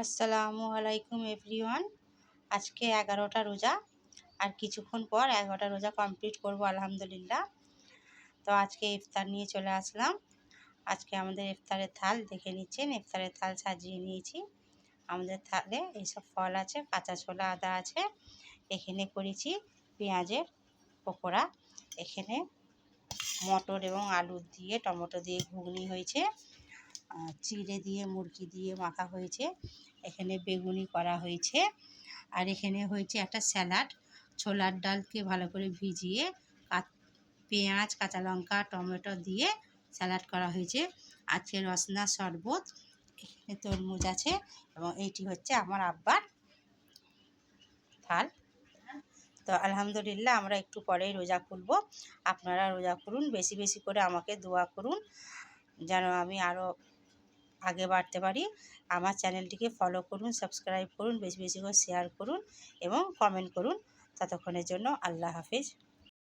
আসসালামু আলাইকুম এভরিওয়ান। আজকে 11টা রোজা, আর কিছুক্ষণ পর 11টা রোজা কমপ্লিট করব আলহামদুলিল্লাহ। তো আজকে ইফতার নিয়ে চলে আসলাম। আজকে আমাদের ইফতারের থাল দেখে নিচ্ছেন, ইফতারের থাল সাজিয়ে নিয়েছি। আমাদের থালে এইসব ফল আছে, কাঁচা ছোলা, আদা আছে। এখানে করেছি পেঁয়াজের পকোড়া, এখানে মটর এবং আলু দিয়ে টমেটো দিয়ে ঘুগনি হয়েছে, চিড়ে দিয়ে মুরগি দিয়ে মাখা হয়েছে, এখানে বেগুনি করা হয়েছে, আর এখানে হয়েছে একটা স্যালাড। ছোলার ডালকে ভালো করে ভিজিয়ে পেঁয়াজ, কাঁচা লঙ্কা, টমেটো দিয়ে স্যালাড করা হয়েছে। আজকে রসনার শরবত, এখানে তরমুজ আছে, এবং এইটি হচ্ছে আমার আব্বার থাল। তো আলহামদুলিল্লাহ আমরা একটু পরেই রোজা খুলব। আপনারা রোজা করুন, বেশি বেশি করে আমাকে দোয়া করুন যেন আমি আরও আগে বাড়তে পারি। আমার চ্যানেলটিকে ফলো করুন, সাবস্ক্রাইব করুন, বেশি বেশি করে শেয়ার করুন এবং কমেন্ট করুন। ততক্ষণের জন্য আল্লাহ হাফেজ।